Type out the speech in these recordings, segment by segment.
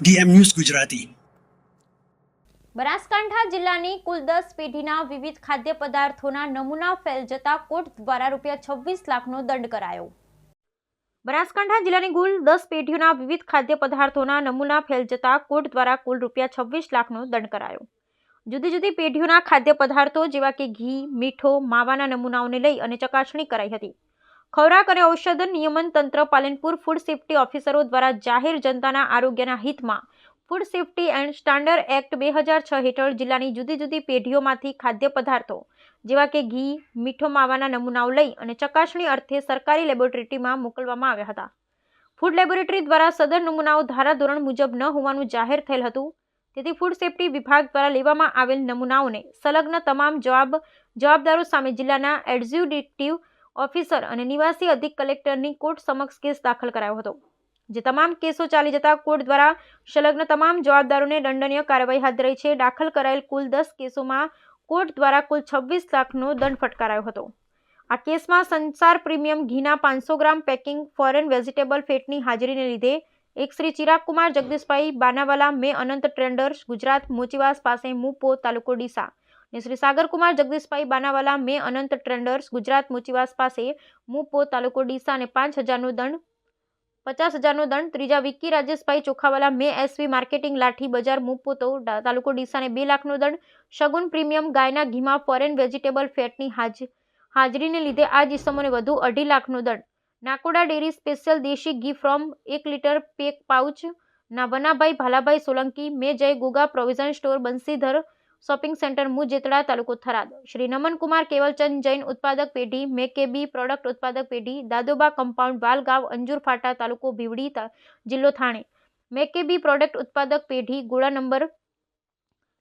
DM news Gujarati. Banaskantha જિલ્લાની કુલ 10 પેઢીના વિવિધ ખાદ્ય પદાર્થોના નમૂના ફેલ જતા કોર્ટ દ્વારા ₹26 લાખનો દંડ કરાયો। બનાસકાંઠા જિલ્લાની કુલ 10 પેઢીઓના વિવિધ ખાદ્ય પદાર્થોના નમૂના ફેલ જતા કોર્ટ દ્વારા કુલ ₹26 લાખનો દંડ કરાયો। જુદી જુદી પેઢીઓના ખાદ્ય પદાર્થો જેવા કે ઘી, મીઠો, માવાના નમૂનાઓને લઈ અને ચકાસણી કરાઈ હતી। ખોરાક અને ઔષધ નિયમન તંત્ર પાલનપુર ફૂડ સેફ્ટી ઓફિસરો દ્વારા જાહેર જનતાના આરોગ્યના હિતમાં food safety and standard act 2006 હેઠળ જિલ્લાની જુદી જુદી પેઢીઓમાંથી ખાદ્ય પદાર્થો જેવા કે ઘી, મીઠો, માવાના નમૂનાઓ લઈ અને ચકાસણી અર્થે સરકારી લેબોરેટરીમાં મોકલવામાં આવ્યા હતા। ફૂડ લેબોરેટરી દ્વારા સદર નમૂનાઓ ધારાધોરણ મુજબ ન હોવાનું જાહેર થયેલ હતું, તેથી ફૂડ સેફ્ટી વિભાગ દ્વારા લેવામાં આવેલ નમૂનાઓને સંલગ્ન તમામ જવાબદારો સામે જિલ્લાના એક્ઝિક્યુટિવ ઓફિસર અને નિવાસી અધિક કલેક્ટરની કોર્ટ સમક્ષ કેસ દાખલ કરાયો હતો, જે તમામ કેસો ચાલી જતા કોર્ટ દ્વારા સંલગ્ન તમામ જવાબદારોને દંડનીય કાર્યવાહી હાથ ધરાઈ છે। દાખલ કરાયેલ કુલ 10 કેસોમાં કોર્ટ દ્વારા કુલ 26 લાખનો દંડ ફટકારાયો હતો। આ કેસમાં સંસાર પ્રીમિયમ ઘીના 500 ગ્રામ પેકિંગ ફોરેન વેજીટેબલ ફેટની હાજરીને લીધે એક શ્રી ચિરાગ કુમાર જગદીશભાઈ બાનાવાલા મેં અનંત ટ્રેડર્સ ગુજરાત મોચીવાસ પાસે મુપો તાલુકો ડીસા અને શ્રી સાગરકુમાર જગદીશભાઈ બાનાવાલા મેં અનંત ટ્રેડર્સ ગુજરાત મોચીવાસ પાસે મુપો તાલુકો ડીસા અને 50,000નો દંડ। ત્રીજા વિક્કી રાજેશભાઈ ચોખાવાલા મેં એસવી માર્કેટિંગ લાઠી બજાર મુપો તાલુકો ડીસા અને 2 લાખનો દંડ। શગુન પ્રીમિયમ ગાયના ઘીમાં ફોરેન વેજીટેબલ ફેટની હાજરીને લીધે આ ઇસમોને વધુ 2.5 લાખનો દંડ। નાકોડા ડેરી સ્પેશિયલ દેશી ઘી ફ્રોમ 1 લીટર પેક પાઉચ ના વનાભાઈ ભાલાભાઈ સોલંકી મેં Jai Goga provision store Bansidhar shopping centre Mujetda તાલુકો થરાદ। શ્રી નમનકુમાર કેવલચંદ જૈન ઉત્પાદક પેઢી મેકેબી પ્રોડક્ટ ઉત્પાદક પેઢી દાદોબા કમ્પાઉન્ડ વાલગાંવ અંજુર ફાટા તાલુકો ભીવડી જિલ્લો થાણે મેકેબી પ્રોડક્ટ ઉત્પાદક પેઢી ગોળા નંબર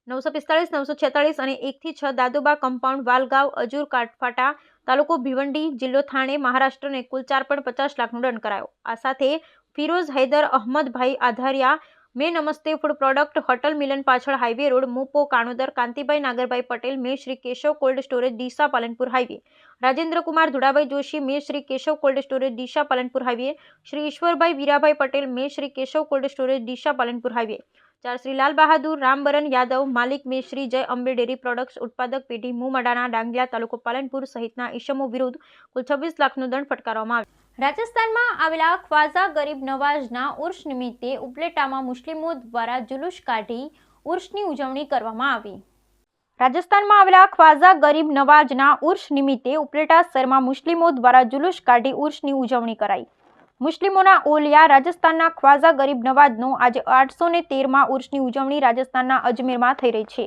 945 946 અને 1 થી 6 દાદોબા કમ્પાઉન્ડ વાલગાંવ અંજુર ફાટા તાલુકો ભીવંડી જિલ્લો થાણે મહારાષ્ટ્રને કુલ 4.50 લાખનો દંડ કરાયો। આ સાથે ફિરોઝ હૈદર અહમદભાઈ આધારિયા મેં નમસ્તે ફૂડ પ્રોડક્ટ હોટલ મિલન પાછળ હાઈવે રોડ મુપો કાણોદર કાંતિભાઈ નાગરભાઈ પટેલ મેં Shri Keshav cold storage Deesa Palanpur highway Rajendrakumar Dhudabhai Joshi મેં Shri Keshav cold storage Deesa Palanpur highway Shri Ishwarbhai Virabhai Patel મેં Shri Keshav cold storage Deesa Palanpur highway 4 Shri Lal Bahadur Rambaran Yadav માલિક મેં શ્રી જય અંબે ડેરી પ્રોડક્ટ્સ ઉત્પાદક પેઢી મુમડાના ડાંગિયા તાલુકો પાલનપુર સહિતના ઈસમો વિરુદ્ધ કુલ 26 લાખનો દંડ ફટકારવામાં આવ્યો। રાજસ્થાનમાં આવેલા ખ્વાજા ગરીબ નવાઝના ઉર્સ નિમિત્તે ઉપલેટામાં મુસ્લિમો દ્વારા જુલુસ કાઢી ઉર્સની ઉજવણી કરવામાં આવી। રાજસ્થાનમાં આવેલા ખ્વાજા ગરીબ નવાઝના ઉર્સ નિમિત્તે ઉપલેટા શહેરમાં મુસ્લિમો દ્વારા જુલુસ કાઢી ઉર્સની ઉજવણી કરાઈ। મુસ્લિમોના ઓલિયા રાજસ્થાનના ખ્વાજા ગરીબ નવાઝનો આજે 813માં ઉર્સની ઉજવણી રાજસ્થાનના અજમેરમાં થઈ રહી છે।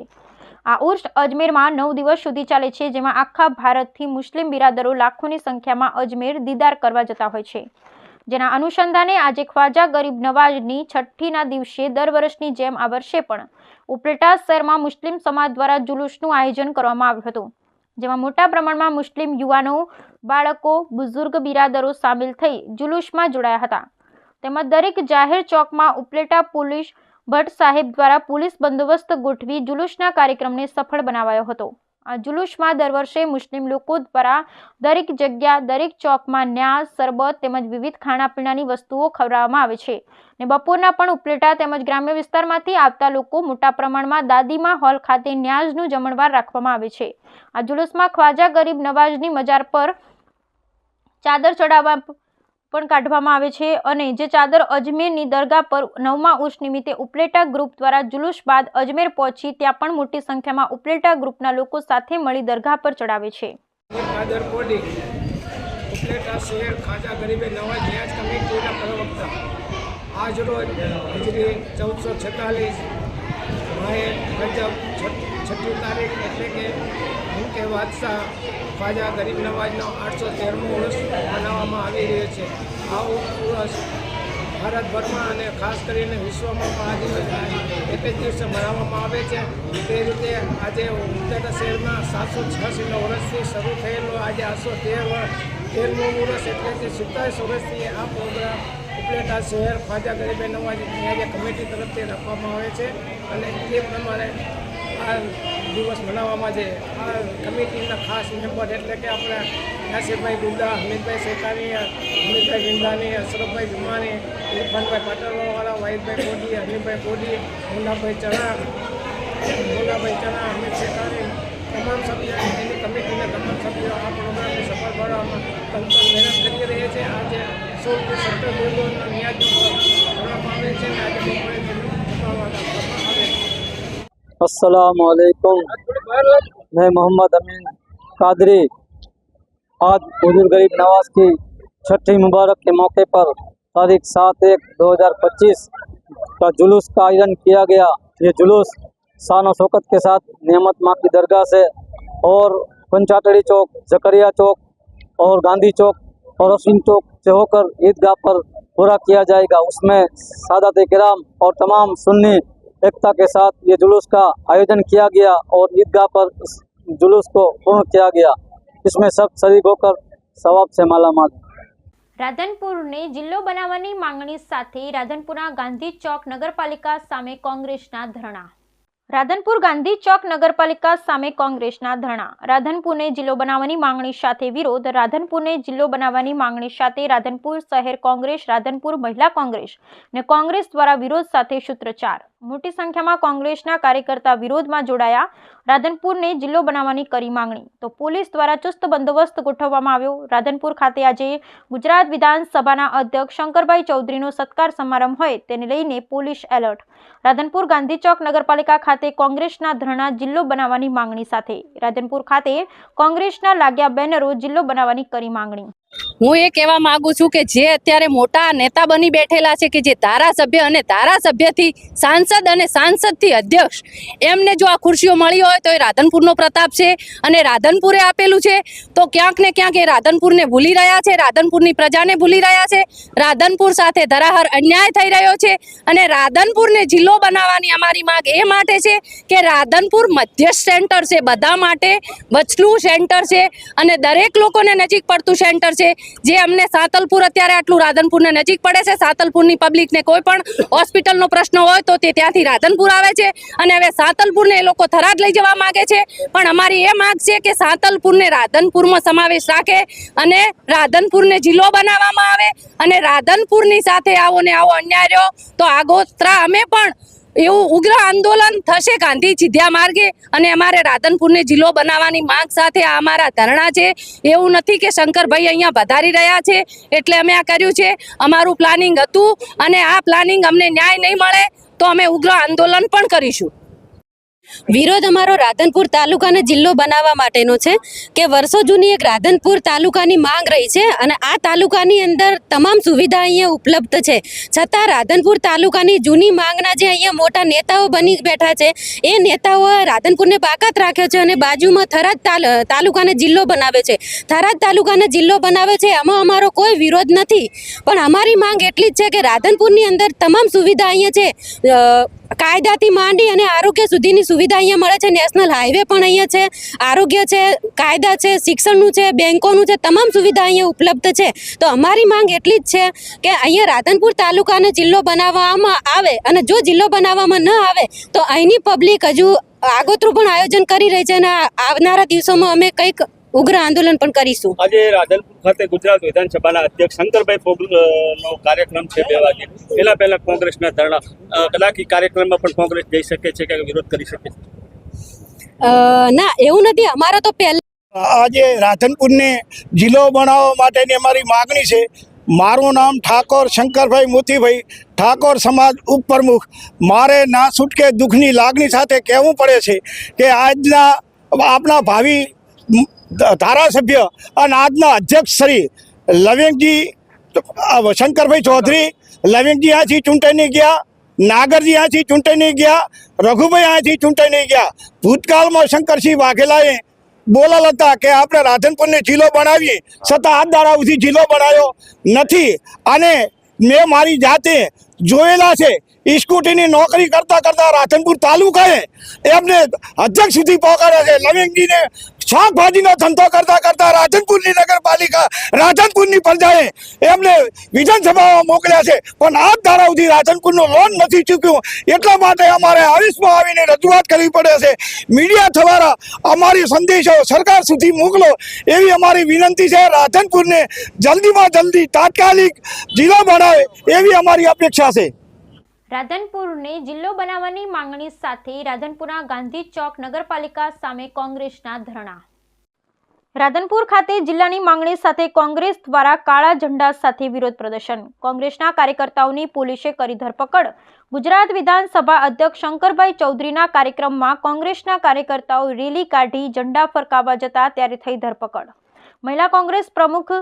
આ ઉર્સ અજમેરમાં 9 દિવસ સુધી ચાલે છે, જેમાં આખા ભારતથી મુસ્લિમ બિરાદરો લાખોની સંખ્યામાં અજમેર દીદાર કરવા જતા હોય છે, જેના અનુસંધાને આજે ખ્વાજા ગરીબ નવાઝની છઠ્ઠીના દિવસે દર વર્ષની જેમ આ વર્ષે પણ ઉપલેટા શહેરમાં મુસ્લિમ સમાજ દ્વારા જુલુસનું આયોજન કરવામાં આવ્યું હતું, જેમાં મોટા પ્રમાણમાં મુસ્લિમ યુવાનો, બાળકો, બુઝુર્ગ બિરાદરો સામેલ થઈ જુલુસમાં જોડાયા હતા। તેમજ દરેક જાહેર ચોકમાં ઉપલેટા પોલીસ ભટ્ટ સાહેબ દ્વારા પોલીસ બંદોબસ્ત ગોઠવી જુલુસના કાર્યક્રમને સફળ બનાવાયો હતો। આ જુલુસમાં દર વર્ષે મુસ્લિમ લોકો દ્વારા દરેક જગ્યા, દરેક ચોકમાં ન્યાઝ, શરબત તેમજ વિવિધ ખાણાપીણાની વસ્તુઓ ખવડાવવામાં આવે છે અને બપોરના પણ ઉપલેટા તેમજ ગ્રામ્ય વિસ્તારમાંથી આવતા લોકો મોટા પ્રમાણમાં દાદીમા હોલ ખાતે ન્યાઝનું જમણવાર રાખવામાં આવે છે। આ જુલુસમાં ખ્વાજા ગરીબ નવાઝની મજાર પર ચાદર ચડાવવા પણ કાઢવામાં આવે છે અને જે ચાદર અજમેરની દરગાહ પર 9મા ઉર્સ નિમિત્તે ઉપલેટા ગ્રુપ દ્વારા જુલુસ બાદ અજમેર પહોંચી ત્યાં પણ મોટી સંખ્યામાં ઉપલેટા ગ્રુપના લોકો સાથે મળી દરગાહ પર ચડાવે છે। ઉપલેટા શહેર ખાજા ગરીબે નવાઝ ન્યાઝ કમિટીના પ્રવક્તા આજ રોજ હિજરી 1446 માહે રજબ 6મી તારીખ એટલે કે ઉનકે બાદશાહ ખ્વાજા ગરીબ નવાઝનો 813મો ઉર્સ મનાવવામાં આવી રહ્યો છે। આ ઉર્સ ભારતભરમાં અને ખાસ કરીને વિશ્વમાં પણ આ દિવસ એક જ દિવસે મનાવવામાં આવે છે। તે રીતે આજે ઉપલેટા શહેરમાં 786 વર્ષથી શરૂ થયેલો આજે 813મો ઉર્સ એટલે કે 27 વર્ષથી આ પ્રોગ્રામ ઉપલેટા શહેર ખ્વાજા ગરીબે નવાઝ ન્યાઝ કમિટી તરફથી રાખવામાં આવે છે અને તે પ્રમાણે આ દિવસ મનાવવામાં છે. આ કમિટીના ખાસ મેમ્બર એટલે કે આપણે નાસિરભાઈ ગુંડા, હમીદભાઈ શેખાની, હમીદભાઈ ગિંદાની, અશરફભાઈ જુમાની, ઇરફાનભાઈ પાટણવાળા, વાહિદભાઈ કોડી, હમીદભાઈ કોડી, મુન્નાભાઈ ચણા, હમીદ શેખાની, તમામ સભ્યો એની કમિટીના તમામ સભ્યો આ પ્રોગ્રામને સફળ બનાવવામાં તંત્ર મહેનત કરી રહ્યા છે. આજે 16 બેરોના ન્યાજ કરવામાં આવે છે અને આજે બપોરે તેનું જમાવવામાં આવે છે. अस्सलामुअलैकुम, मैं मोहम्मद अमीन कादरी आज हुजूर गरीब नवाज की छठी मुबारक के मौके पर तारीख 7/1/2025 का जुलूस का आयोजन किया गया। ये जुलूस शान और शौकत के साथ नेमत माँ की दरगाह से और पंचाटड़ी चौक, जकरिया चौक और गांधी चौक और अश्विन चौक से होकर ईदगाह पर पूरा किया जाएगा। उसमें सादात किराम और तमाम सुन्नी एकता के साथ ये जुलूस का आयोजन किया गया और ईदगाह पर इस जुलूस को पूर्ण किया गया। इसमें सब शरीक होकर सवाब से मालामाल। રાધનપુરને જિલ્લો બનાવવાની માંગણી સાથે રાધનપુરના ગાંધી ચોક નગરપાલિકા સામે કોંગ્રેસના ધરણા. રાધનપુર ગાંધી ચોક નગરપાલિકા સામે કોંગ્રેસના ધરણા. રાધનપુરને જિલ્લો બનાવવાની માંગણી સાથે વિરોધ. રાધનપુરને જિલ્લો બનાવવાની માંગણી સાથે રાધનપુર શહેર કોંગ્રેસ, રાધનપુર મહિલા કોંગ્રેસ અને કોંગ્રેસ દ્વારા વિરોધ સાથે સૂત્રોચ્ચાર. મોટી સંખ્યામાં કોંગ્રેસના કાર્યકર્તા વિરોધમાં જોડાયા. રાધનપુરને જિલ્લો બનાવવાની કરી માંગણી તો પોલીસ દ્વારા ચુસ્ત બંદોબસ્ત ગોઠવવામાં આવ્યો. રાધનપુર ખાતે આજે ગુજરાત વિધાનસભાના અધ્યક્ષ શંકરભાઈ ચૌધરીનો સત્કાર સમારંભ હોય તેને લઈને પોલીસ એલર્ટ. રાધનપુર ગાંધી ચોક નગરપાલિકા ખાતે કોંગ્રેસના ધરણા જિલ્લો બનાવવાની માંગણી સાથે. રાધનપુર ખાતે કોંગ્રેસના લાગ્યા બેનરો જિલ્લો બનાવવાની કરી માંગણી. હું એ કહેવા માંગુ છું કે જે અત્યારે મોટા નેતા બની બેઠેલા છે કે જે ધારાસભ્ય અને ધારાસભ્યથી સાંસદ અને સાંસદથી અધ્યક્ષ એમને જો આ ખુરશીઓ મળી હોય તો એ રાધનપુરનો પ્રતાપ છે અને રાધનપુરે આપેલું છે તો ક્યાંક ને ક્યાંક એ રાધનપુરને ભૂલી રહ્યા છે, રાધનપુરની પ્રજાને ભૂલી રહ્યા છે. રાધનપુર સાથે ધરાહર અન્યાય થઈ રહ્યો છે અને રાધનપુરને જિલ્લો બનાવવાની અમારી માંગ એ માટે છે કે રાધનપુર મધ્યસ્થ સેન્ટર છે, બધા માટે વચલું સેન્ટર છે અને દરેક લોકોને નજીક પડતું સેન્ટર છે. જે અમને સાતલપુર અત્યારે આટલું રાધનપુરને નજીક પડે છે, સાતલપુરની પબ્લિકને કોઈ પણ હોસ્પિટલનો પ્રશ્ન હોય તો તે ત્યાંથી રાધનપુર આવે છે અને હવે સાતલપુરને એ લોકો થરાદ લઈ જવા માંગે છે. પણ અમારી એ માંગ છે કે સાતલપુરને રાધનપુરમાં સમાવેશ રાખે અને રાધનપુરને જિલ્લો બનાવવામાં આવે અને રાધનપુરની સાથે આવો ને આવો અન્યાય રહ્યો તો આગોતરા અમે પણ એવું ઉગ્ર આંદોલન થશે ગાંધી ચિધ્યા માર્ગે અને અમારે રાધનપુરને જિલ્લો બનાવવાની માંગ સાથે આ અમારા ધરણા છે. એવું નથી કે શંકરભાઈ અહીંયા વધારી રહ્યા છે એટલે અમે આ કર્યું છે. અમારું પ્લાનિંગ હતું અને આ પ્લાનિંગ અમને ન્યાય નહીં મળે તો અમે ઉગ્ર આંદોલન પણ કરીશું. વિરોધ અમારો રાધનપુર તાલુકાને જિલ્લો બનાવવા માટેનો છે કે વર્ષો જૂની એક રાધનપુર તાલુકાની માંગ રહી છે અને આ તાલુકાની અંદર તમામ સુવિધા અહીંયા ઉપલબ્ધ છે. છતાં રાધનપુર તાલુકાની જૂની માંગના જે અહીંયા મોટા નેતાઓ બની બેઠા છે એ નેતાઓ રાધનપુરને બાકાત રાખ્યો છે અને બાજુમાં થરાદ તાલુકાને જિલ્લો બનાવે છે. થરાદ તાલુકાને જિલ્લો બનાવે છે એમાં અમારો કોઈ વિરોધ નથી, પણ અમારી માંગ એટલી જ છે કે રાધનપુરની અંદર તમામ સુવિધા અહીંયા છે. કાયદાથી માંડી અને આરોગ્ય સુધીની સુવિધા અહીંયા મળે છે. નેશનલ હાઈવે પણ અહીંયા છે, આરોગ્ય છે, કાયદા છે, શિક્ષણનું છે, બેંકોનું છે, તમામ સુવિધા અહીંયા ઉપલબ્ધ છે. તો અમારી માંગ એટલી જ છે કે અહીંયા રાધનપુર તાલુકાને જિલ્લો બનાવવામાં આવે અને જો જિલ્લો બનાવવામાં ન આવે તો અહીંની પબ્લિક હજુ આગોતરું પણ આયોજન કરી રહી છે અને આવનારા દિવસોમાં અમે કંઈક ઉગ્ર આંદોલન પણ કરીશું. આજે રાધનપુર ખાતે ગુજરાત વિધાનસભાના અધ્યક્ષ શંકરભાઈ નો કાર્યક્રમ છે 2 વાગે. એના પહેલા કોંગ્રેસના ધરણા કદાચ કાર્યક્રમમાં પણ કોંગ્રેસ જઈ શકે છે કે વિરોધ કરી શકે છે? ના, એવું નથી. અમારા તો પહેલા આજે રાધનપુરને જિલ્લો બનાવવા માટેની અમારી માગણી છે. મારું નામ ઠાકોર શંકરભાઈ મોતીભાઈ, ઠાકોર સમાજ ઉપપ્રમુખ. મારે ના છૂટકે દુઃખની લાગણી સાથે કહેવું પડે છે કે આજના આપણા ભાવિ ધારાસભ્ય અને આજના અધ્યક્ષ શ્રી લવિંગજી શંકરભાઈ ચૌધરી, લવિંગજી અહીંથી ચૂંટાઈને ગયા, નાગરજી અહીંથી ચૂંટાઈને ગયા, રઘુભાઈ અહીંથી ચૂંટાઈને ગયા. ભૂતકાળમાં શંકરસિંહ વાઘેલાએ બોલેલ હતા કે આપણે રાધનપુરને જિલ્લો બનાવીએ, છતાં આજ દાડા સુધી જિલ્લો બનાવ્યો નથી. અને મેં મારી જાતે જોયેલા છે, સ્કૂટીની નોકરી કરતા કરતા રાધનપુર તાલુકાએ એમને અધ્યક્ષ સુધી પહોંચાડ્યા છે. લવિંગજીને શાકભાજીનો ધંધો કરતા કરતા રાધનપુરની નગરપાલિકા રાધનપુરની પ્રજાએ એમને વિધાનસભામાં મોકલ્યા છે, પણ આજ દાડા સુધી રાધનપુરનો લોન નથી ચૂક્યું. એટલા માટે અમારે હરીશમાં આવીને રજૂઆત કરવી પડે છે. મીડિયા દ્વારા અમારી સંદેશો સરકાર સુધી મોકલો એવી અમારી વિનંતી છે. રાધનપુરને જલ્દીમાં જલ્દી તાત્કાલિક જિલ્લો બનાવે એવી અમારી અપેક્ષા છે. રાધનપુરને જિલ્લો બનાવવાની માંગણી સાથે રાધનપુરના ગાંધી ચોક નગરપાલિકા સામે કોંગ્રેસના ધરણા. રાધનપુર ખાતે જિલ્લાની માંગણી સાથે કોંગ્રેસ દ્વારા કાળા ઝંડા સાથે વિરોધ પ્રદર્શન. કોંગ્રેસના કાર્યકર્તાઓની પોલીસે કરી ધરપકડ. ગુજરાત વિધાનસભા અધ્યક્ષ શંકરભાઈ ચૌધરીના કાર્યક્રમમાં કોંગ્રેસના કાર્યકર્તાઓ રેલી કાઢી ઝંડા ફરકાવવા જતા ત્યારે થઈ ધરપકડ. મહિલા કોંગ્રેસ પ્રમુખ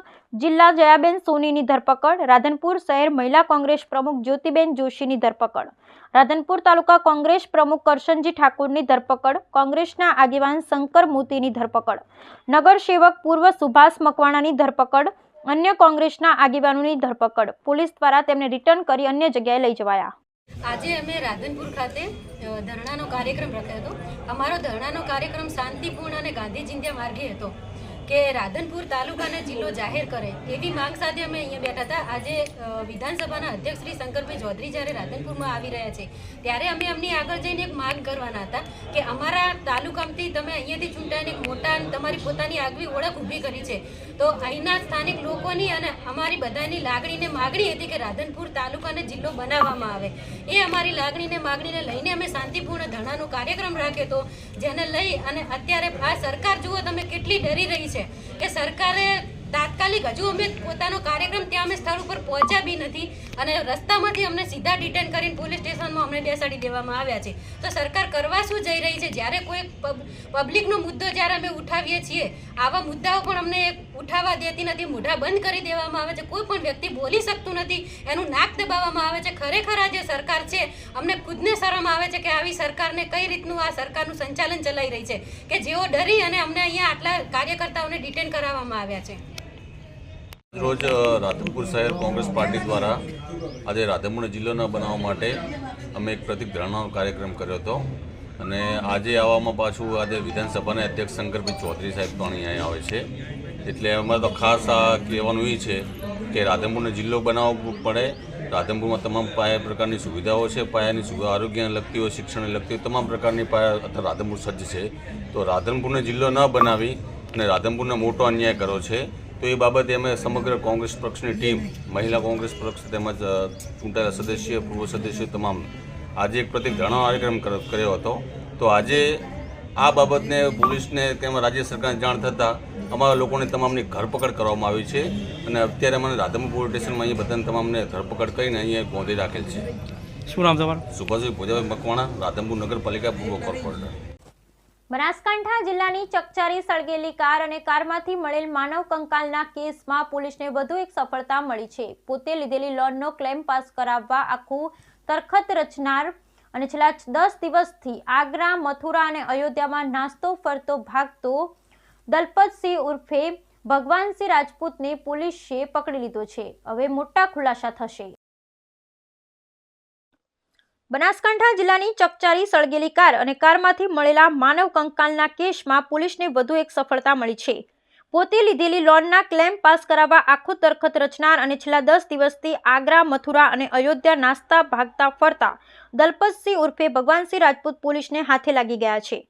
જિલ્લા જયાબેન સોનીની ધરપકડ. રાધનપુર શહેર મહિલા કોંગ્રેસ પ્રમુખ જ્યોતિબેન જોશીની ધરપકડ. રાધનપુર તાલુકા કોંગ્રેસ પ્રમુખ કરશનજી ઠાકોરની ધરપકડ. કોંગ્રેસના આગેવાન શંકર મોતીની ધરપકડ. નગર સેવક પૂર્વ સુભાષ મકવાણાની ધરપકડ. અન્ય કોંગ્રેસના આગેવાનોની ધરપકડ. પોલીસ દ્વારા તેમને રિટર્ન કરી અન્ય જગ્યાએ લઈ જવાયા. આજે અમે રાધનપુર ખાતે ધરણાનો કાર્યક્રમ રાખ્યો હતો. અમારો ધરણાનો કાર્યક્રમ શાંતિપૂર્ણ અને ગાંધી ચિંધ્યા માર્ગે હતો કે રાધનપુર તાલુકાને જિલ્લો જાહેર કરે એવી માંગ સાથે અમે અહીંયા બેઠા હતા. આજે વિધાનસભાના અધ્યક્ષ શ્રી શંકરભાઈ ચૌધરી જ્યારે રાધનપુરમાં આવી રહ્યા છે ત્યારે અમે એમની આગળ જઈને એક માંગ કરવાના હતા કે અમારા તાલુકામાંથી તમે અહીંયાથી ચૂંટાઈને એક મોટા તમારી પોતાની આગવી ઓળખ ઊભી કરી છે, તો અહીંના સ્થાનિક લોકોની અને અમારી બધાની લાગણીને માગણી હતી કે રાધનપુર તાલુકાને જિલ્લો બનાવવામાં આવે. એ અમારી લાગણીને માગણીને લઈને અમે શાંતિપૂર્ણ ધરણાનો કાર્યક્રમ રાખ્યો હતો, જેને લઈ અને અત્યારે આ સરકાર જુઓ તમે કેટલી ડરી રહી છે કે સરકારે તાત્કાલિક હજુ અમે પોતાનો કાર્યક્રમ ત્યાં અમે સ્થળ ઉપર પહોંચ્યા બી નથી અને રસ્તામાંથી અમને સીધા ડિટેન કરીને પોલીસ સ્ટેશનમાં અમને બેસાડી દેવામાં આવ્યા છે. તો સરકાર કરવા શું જઈ રહી છે? જ્યારે કોઈ પબ્લિકનો મુદ્દો જ્યારે અમે ઉઠાવીએ છીએ આવા મુદ્દાઓ પણ અમને ઉઠાવવા દેતી નથી, મોઢા બંધ કરી દેવામાં આવે છે, કોઈ પણ વ્યક્તિ બોલી શકતું નથી, એનું નાક દબાવવામાં આવે છે. ખરેખર આ જે સરકાર છે અમને ખુદને શરમ આવે છે કે આવી સરકારને કઈ રીતનું આ સરકારનું સંચાલન ચલાવી રહી છે કે જેઓ ડરી અને અમને અહીંયા આટલા કાર્યકર્તાઓને ડિટેન કરાવવામાં આવ્યા છે. રોજ રાધનપુર શહેર કોંગ્રેસ પાર્ટી દ્વારા આજે રાધનપુર જિલ્લો ન બનાવવા માટે અમે એક પ્રતિક ધરણાનો કાર્યક્રમ કર્યો હતો અને આજે આવવામાં પાછું આજે વિધાનસભાના અધ્યક્ષ શંકરભાઈ ચૌધરી સાહેબ પણ અહીંયા આવે છે. એટલે અમારે તો ખાસ આ કહેવાનું એ છે કે રાધનપુરને જિલ્લો બનાવવો પડે. રાધનપુરમાં તમામ પાયા પ્રકારની સુવિધાઓ છે, પાયાની સુવિધા આરોગ્યને લગતી હોય, શિક્ષણને લગતી હોય, તમામ પ્રકારની પાયા અત્યારે રાધનપુર સજ્જ છે. તો રાધનપુરને જિલ્લો ન બનાવી અને રાધનપુરને મોટો અન્યાય કર્યો છે. તો એ બાબતે અમે સમગ્ર કોંગ્રેસ પક્ષની ટીમ, મહિલા કોંગ્રેસ પક્ષ તેમજ ચૂંટાયેલા સદસ્ય, પૂર્વ સદસ્યો તમામ આજે એક પ્રતિક ધરણા કાર્યક્રમ કર્યો હતો. તો આજે આ બાબતને પોલીસને તેમજ રાજ્ય સરકારને જાણ થતાં અમારા લોકોની તમામની ધરપકડ કરવામાં આવી છે અને અત્યારે મને રાધનપુર પોલીસ સ્ટેશનમાં અહીંયા બધાને તમામને ધરપકડ કરીને અહીંયા ગોંધી રાખેલ છે. શું નામ તમારું? સુભાષભાઈ ભોજાભાઈ મકવાણા, રાધનપુર નગરપાલિકા પૂર્વ કોર્પોરેટર. બનાસકાંઠા જિલ્લાની ચકચારી સળગેલી કાર અને કારમાંથી મળેલ માનવ કંકાલના કેસમાં પોલીસને વધુ એક સફળતા મળી છે. પોતે લીધેલી લોનનો ક્લેમ પાસ કરાવવા આખું તરખત રચનાર અને છેલ્લા 10 દિવસથી આગ્રા, મથુરા અને અયોધ્યામાં નાસ્તો ફરતો ભાગતો દલપતસિંહ ઉર્ફે ભગવાનસિંહ રાજપૂતને પોલીસે પકડી લીધો છે. હવે મોટા ખુલાસા થશે. બનાસકાંઠા જિલ્લાની ચકચારી સળગેલી કાર અને કારમાંથી મળેલા માનવ કંકાલના કેસમાં પોલીસને વધુ એક સફળતા મળી છે. પોતે લીધેલી લોનના ક્લેમ પાસ કરાવવા આખું તરખત રચનાર અને છેલ્લા 10 દિવસથી આગ્રા, મથુરા અને અયોધ્યા નાસ્તા ભાગતા ફરતા દલપતસિંહ ઉર્ફે ભગવાનસિંહ રાજપૂત પોલીસને હાથે લાગી ગયા છે.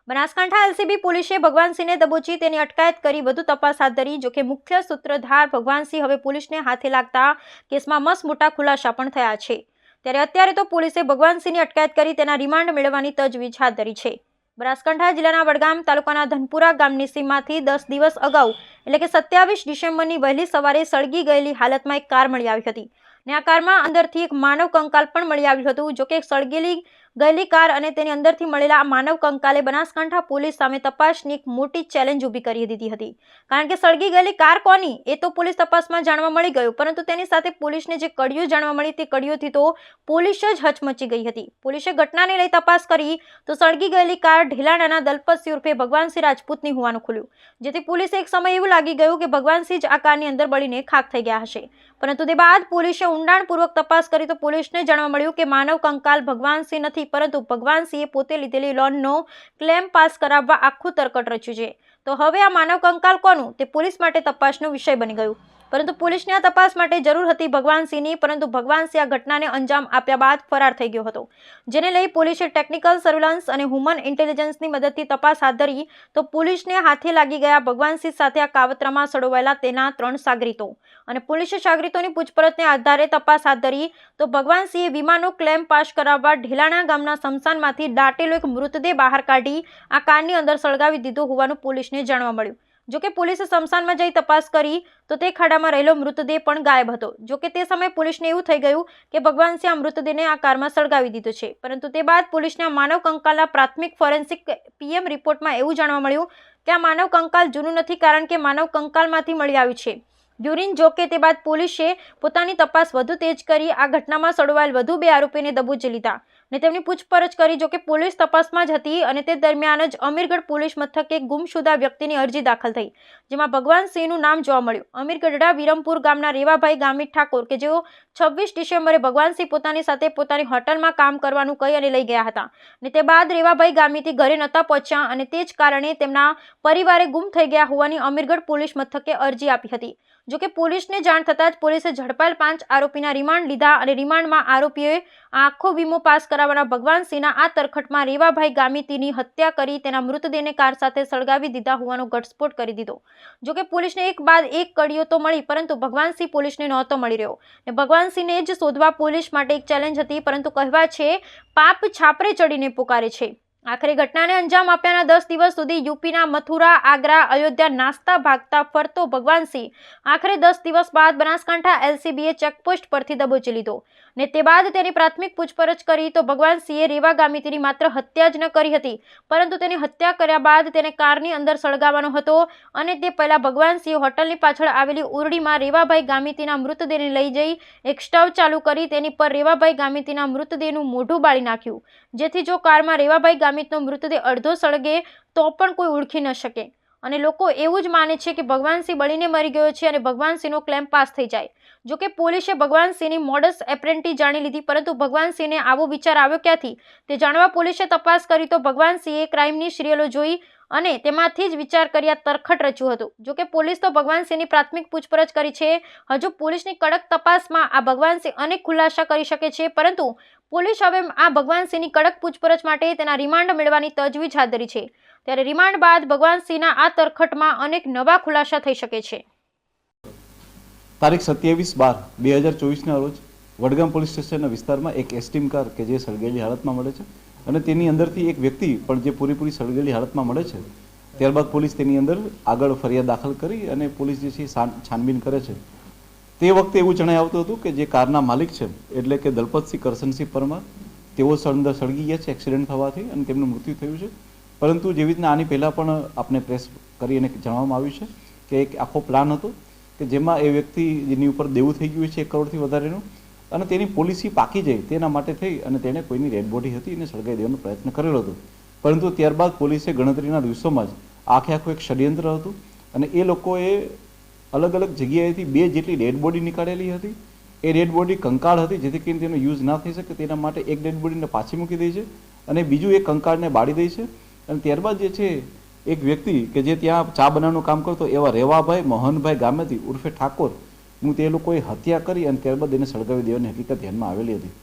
બનાસકાંઠા એલસીબી પોલીસે ભગવાનસિંહને દબોચી તેની અટકાયત કરી વધુ તપાસ હાથ ધરી. જોકે મુખ્ય સૂત્રધાર ભગવાનસિંહ હવે પોલીસને હાથે લાગતા કેસમાં મસ્ત મોટા ખુલાસા પણ થયા છે. ત્યારે અત્યારે તો પોલીસે ભગવાનસિંહની અટકાયત કરી તેના રિમાન્ડ મેળવવાની તજવીજ હાથ ધરી છે. બનાસકાંઠા જિલ્લાના વડગામ તાલુકાના ધનપુરા ગામની સીમમાંથી 10 દિવસ અગાઉ એટલે કે 27 ડિસેમ્બરની વહેલી સવારે સળગી ગયેલી હાલતમાં એક કાર મળી આવી હતી અને આ કારમાં અંદરથી એક માનવ કંકાલ પણ મળી આવ્યું હતું. જોકે સળગેલી ગયેલી કાર અને તેની અંદરથી મળેલા માનવ કંકાલે બનાસકાંઠા પોલીસ સામે તપાસની એક મોટી ચેલેન્જ ઊભી કરી દીધી હતી. કારણ કે સળગી ગયેલી કાર કોની એ તો પોલીસ તપાસમાં જાણવા મળી ગયું, પરંતુ તેની સાથે પોલીસને જે કડીઓ જાણવા મળી તે કડીઓથી તો પોલીસ જ હચમચી ગઈ હતી. પોલીસે ઘટનાને લઈ તપાસ કરી તો સળગી ગયેલી કાર ઢેલાણાના દલપતસિંહ ઉર્ફે ભગવાનસિંહ રાજપૂતની હોવાનું ખુલ્યું, જેથી પોલીસે એક સમય એવું લાગી ગયું કે ભગવાનસિંહ જ આ કારની અંદર બળીને ખાખ થઈ ગયા હશે. પરંતુ તે બાદ પોલીસે ઊંડાણપૂર્વક તપાસ કરી તો પોલીસને જાણવા મળ્યું કે માનવ કંકાલ ભગવાનસિંહ નથી, પરંતુ ભગવાનસિંહે પોતે લીધેલી લોનનો ક્લેમ પાસ કરાવવા આખું તરકટ રચ્યું છે. તો હવે આ માનવ કંકાલ કોનું તે પોલીસ માટે તપાસનો વિષય બની ગયું. પરંતુ પોલીસને આ તપાસ માટે જરૂર હતી ભગવાનસિંહની, પરંતુ ભગવાનસિંહ આ ઘટનાને અંજામ આપ્યા બાદ ફરાર થઈ ગયો હતો, જેને લઈ પોલીસે ટેકનિકલ સર્વેલન્સ અને હ્યુમન ઇન્ટેલિજન્સની મદદથી તપાસ હાથ ધરી તો પોલીસને હાથે લાગી ગયા ભગવાનસિંહ સાથે આ કાવતરામાં સડોવાયેલા તેના 3 સાગરીતો અને પોલીસે સાગરીતોની પૂછપરછને આધારે તપાસ હાથ ધરી તો ભગવાનસિંહે વીમાનો ક્લેમ પાસ કરાવવા ઢેલાણા ગામના સ્મશાનમાંથી દાટેલો એક મૃતદેહ બહાર કાઢી આ કારની અંદર સળગાવી દીધો હોવાનું પોલીસને જાણવા મળ્યું. જોકે પોલીસે સ્મશાનમાં જઈ તપાસ કરી તો તે ખાડામાં રહેલો મૃતદેહ પણ ગાયબ હતો. જોકે તે સમયે પોલીસને એવું થઈ ગયું કે ભગવાનસિંહ આ મૃતદેહને આ કારમાં સળગાવી દીધો છે, પરંતુ તે બાદ પોલીસને આ માનવ કંકાલના પ્રાથમિક ફોરેન્સિક PM રિપોર્ટમાં એવું જાણવા મળ્યું કે આ માનવ કંકાલ જૂનું નથી, કારણ કે માનવ કંકાલમાંથી મળી આવ્યું છે યુરિન. જોકે તે બાદ પોલીસે પોતાની તપાસ વધુ તેજ કરી આ ઘટનામાં સડવાયેલ વધુ 2 આરોપીને દબોચી લીધા અને તેમની પૂછપરછ કરી. જોકે પોલીસ તપાસમાં જ હતી અને તે દરમિયાન જ અમીરગઢ પોલીસ મથકે ગુમશુદા વ્યક્તિની અરજી દાખલ થઈ, જેમાં ભગવાનસિંહનું નામ જોવા મળ્યું. અમીરગઢડા વિરમપુર ગામના રેવાભાઈ ગામિત ઠાકોર કે જેઓ 26 ડિસેમ્બરે ભગવાનસિંહ પોતાની સાથે પોતાની હોટલમાં કામ કરવાનું કહી અને લઈ ગયા હતા અને તે બાદ રેવાભાઈ ગામિતી ઘરે નહોતા પહોંચ્યા અને તે જ કારણે તેમના પરિવારે ગુમ થઈ ગયા હોવાની અમીરગઢ પોલીસ મથકે અરજી આપી હતી. જોકે પોલીસને જાણ થતાં જ પોલીસે ઝડપાયેલ 5 આરોપીના રિમાન્ડ લીધા અને રિમાન્ડમાં આરોપીઓએ આખો વીમો પાસ કરાવવાના ભગવાનસિંહના આ તરખટમાં રેવાભાઈ ગામિતીની હત્યા કરી તેના મૃતદેહને કાર સાથે સળગાવી દીધા હોવાનો ઘટસ્ફોટ કરી દીધો. જોકે પોલીસને એક બાદ એક કડીઓ તો મળી, પરંતુ ભગવાનસિંહ પોલીસને નહોતો મળી રહ્યો અને ભગવાનસિંહને જ શોધવા પોલીસ માટે એક ચેલેન્જ હતી, પરંતુ કહેવાય છે પાપ છાપરે ચડીને પુકારે છે. આખરે ઘટનાને અંજામ આપ્યાના 10 દિવસ સુધી યુપીના મથુરા, આગ્રા, અયોધ્યા નાસ્તા ભાગતા ફરતો ભગવાનસિંહ આખરે 10 દિવસ બાદ બનાસકાંઠા LCBએ ચેકપોસ્ટ પરથી દબોચી લીધો ને તે બાદ તેની પ્રાથમિક પૂછપરછ કરી તો ભગવાનસિંહે રેવા ગામિતીની માત્ર હત્યા જ ન કરી હતી, પરંતુ તેની હત્યા કર્યા બાદ તેને કારની અંદર સળગાવવાનો હતો અને તે પહેલા ભગવાનસિંહે હોટલની પાછળ આવેલી ઉરડીમાં રેવાભાઈ ગામિતીના મૃતદેહને લઈ જઈ એક સ્ટવ ચાલુ કરી તેની પર રેવાભાઈ ગામિતીના મૃતદેહનું મોઢું બાળી નાખ્યું, જેથી જો કારમાં રેવાભાઈ ગામિતનો મૃતદેહ અડધો સળગે તો પણ કોઈ ઓળખી ન શકે અને લોકો એવું જ માને છે કે ભગવાનસિંહ બળીને મરી ગયો છે અને ભગવાનસિંહનો ક્લેમ પાસ થઈ જાય. જોકે પોલીસે ભગવાનસિંહની મોડસ એપ્રેન્ટી જાણી લીધી, પરંતુ ભગવાનસિંહને આવો વિચાર આવ્યો ક્યાંથી તે જાણવા પોલીસે તપાસ કરી તો ભગવાનસિંહે ક્રાઇમની સિરિયલો જોઈ અને તેમાંથી જ વિચાર કરી આ તરખટ રચ્યું હતું. જોકે પોલીસ તો ભગવાનસિંહની પ્રાથમિક પૂછપરછ કરી છે. હજુ પોલીસની કડક તપાસમાં આ ભગવાનસિંહ અનેક ખુલાસા કરી શકે છે, પરંતુ પોલીસ હવે આ ભગવાનસિંહની કડક પૂછપરછ માટે તેના રિમાન્ડ મેળવવાની તજવીજ હાથ ધરી છે. ત્યારે રિમાન્ડ બાદ ભગવાનસિંહના આ તરખટમાં અનેક નવા ખુલાસા થઈ શકે છે. તારીખ 27/12/2024ના રોજ વડગામ પોલીસ સ્ટેશનના વિસ્તારમાં એક એસ્ટીમ કાર કે જે સળગેલી હાલતમાં મળે છે અને તેની અંદરથી એક વ્યક્તિ પણ જે પૂરેપૂરી સળગેલી હાલતમાં મળે છે. ત્યારબાદ પોલીસ તેની અંદર આગળ ફરિયાદ દાખલ કરી અને પોલીસ જે છે છાનબીન કરે છે. તે વખતે એવું જણાઈ આવતું હતું કે જે કારના માલિક છે એટલે કે દલપતસિંહ કરશનસિંહ પરમાર તેઓ અંદર સળગી ગયા છે એક્સિડન્ટ થવાથી અને તેમનું મૃત્યુ થયું છે. પરંતુ જેવી રીતના આની પહેલાં પણ આપણે પ્રેસ કરી અને જણાવવામાં આવ્યું છે કે એક આખો પ્લાન હતો કે જેમાં એ વ્યક્તિ જેની ઉપર દેવું થઈ ગયું છે 1 કરોડથી વધારેનું અને તેની પોલિસી પાકી જાય તેના માટે થઈ અને તેણે કોઈની ડેડ બોડી હતી એને સળગાવી દેવાનો પ્રયત્ન કરેલો હતો. પરંતુ ત્યારબાદ પોલીસે ગણતરીના દિવસોમાં જ આખું એક ષડયંત્ર હતું અને એ લોકોએ અલગ અલગ જગ્યાએથી 2 જેટલી ડેડ બોડી નીકાળેલી હતી. એ ડેડ બોડી કંકાળ હતી, જેથી કરીને તેનો યુઝ ના થઈ શકે તેના માટે એક ડેડ બોડીને પાછી મૂકી દે છે અને બીજું એક કંકાળને બાળી દે છે. અને ત્યારબાદ જે છે એક વ્યક્તિ કે જે ત્યાં ચા બનાવવાનું કામ કરતો એવા રેવાભાઈ મોહનભાઈ ગામેતી ઉર્ફે ઠાકોર હું તે લોકોએ હત્યા કરી અને ત્યારબાદ એને સળગાવી દેવાની હકીકત ધ્યાનમાં આવેલી હતી.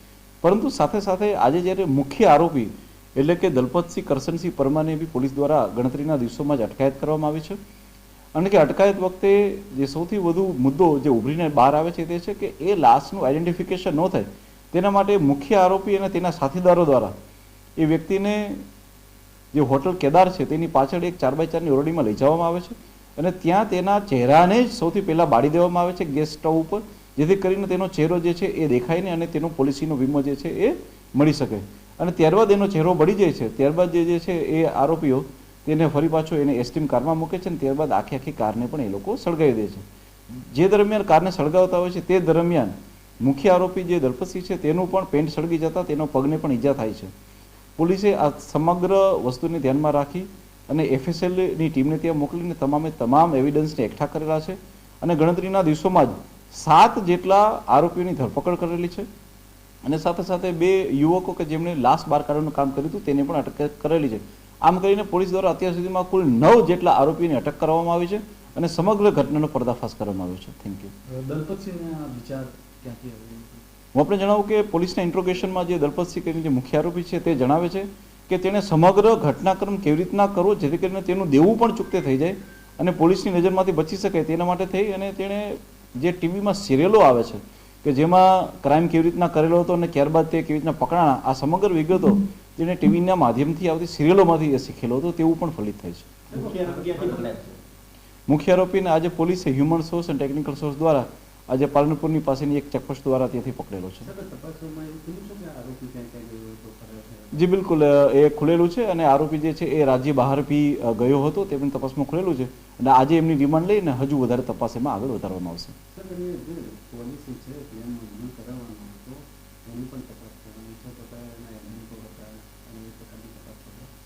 પરંતુ સાથે સાથે આજે જ્યારે મુખ્ય આરોપી એટલે કે દલપતસિંહ કરશનસિંહ પરમારને બી પોલીસ દ્વારા ગણતરીના દિવસોમાં જ અટકાયત કરવામાં આવી છે અને કે અટકાયત વખતે જે સૌથી વધુ મુદ્દો જે ઉભરીને બહાર આવે છે તે છે કે એ લાશનું આઈડેન્ટિફિકેશન ન થાય તેના માટે મુખ્ય આરોપી અને તેના સાથીદારો દ્વારા એ વ્યક્તિને જે હોટલ કેદાર છે તેની પાછળ એક 4x4ની ઓરડીમાં લઈ જવામાં આવે છે અને ત્યાં તેના ચહેરાને જ સૌથી પહેલાં બાળી દેવામાં આવે છે ગેસ સ્ટવ ઉપર, જેથી કરીને તેનો ચહેરો જે છે એ દેખાય નહીં અને તેનો પોલિસીનો વીમો જે છે એ મળી શકે. અને ત્યારબાદ એનો ચહેરો બળી જાય છે. ત્યારબાદ જે છે એ આરોપીઓ તેને ફરી પાછો એને એસ્ટીમ કારમાં મૂકે છે અને ત્યારબાદ આખી કારને પણ એ લોકો સળગાવી દે છે. જે દરમિયાન કારને સળગાવતા હોય છે તે દરમિયાન મુખ્ય આરોપી જે દલપતસિંહ છે તેનું પણ પેન્ટ સળગી જતા તેનો પગને પણ ઈજા થાય છે. પોલીસે આ સમગ્ર વસ્તુને ધ્યાનમાં રાખી અને FSLની ટીમને ત્યાં મોકલીને તમામ એવિડન્સને એકઠા કરેલા છે અને ગણતરીના દિવસોમાં જ 7 જેટલા આરોપીઓની ધરપકડ કરેલી છે અને સાથે સાથે 2 યુવકો કે જેમણે લાશ બહાર કાઢવાનું કામ કર્યું હતું તેને પણ અટક કરેલી છે. આમ કરીને પોલીસ દ્વારા અત્યાર સુધીમાં કુલ 9 જેટલા આરોપીઓની અટક કરવામાં આવી છે અને સમગ્ર ઘટનાનો પર્દાફાશ કરવામાં આવ્યો છે. Thank you. દલપતસિંહના વિચાર ક્યાંથી આવ્યો? હું આપણે જણાવું કે પોલીસના ઇન્ટ્રોગેશનમાં જે દલપતસિંહ કરીને જે મુખ્ય આરોપી છે તે જણાવે છે કે તેણે સમગ્ર ઘટનાક્રમ કેવી રીતના કરવો જેથી કરીને તેનું દેવું પણ ચૂકતે થઈ જાય અને પોલીસની નજરમાંથી બચી શકે તેના માટે થઈ અને તેણે જે ટીવીમાં સિરિયલો આવે છે કે જેમાં ક્રાઇમ કેવી રીતના કરેલો હતો અને ત્યારબાદ તે કેવી રીતના પકડાણા, આ સમગ્ર વિગતો જેને ટીવીના માધ્યમથી આવતી સિરિયલોમાંથી એ શીખેલો હતો તેવું પણ ફલિત થાય છે. મુખ્ય આરોપીને આજે પોલીસે હ્યુમન સોર્સ અને ટેકનિકલ સોર્સ દ્વારા આજે પાલનપુરની પાસેની એક ચેકપોસ્ટ દ્વારા ત્યાંથી પકડેલો છે. જી બિલકુલ, એ ખુલેલું છે અને આરોપી જે છે એ રાજ્ય બહાર બી ગયો હતો તે પણ તપાસમાં ખુલેલું છે અને આજે એમની રિમાન્ડ લઈને હજુ વધારે તપાસ એમાં આગળ વધારવામાં આવશે.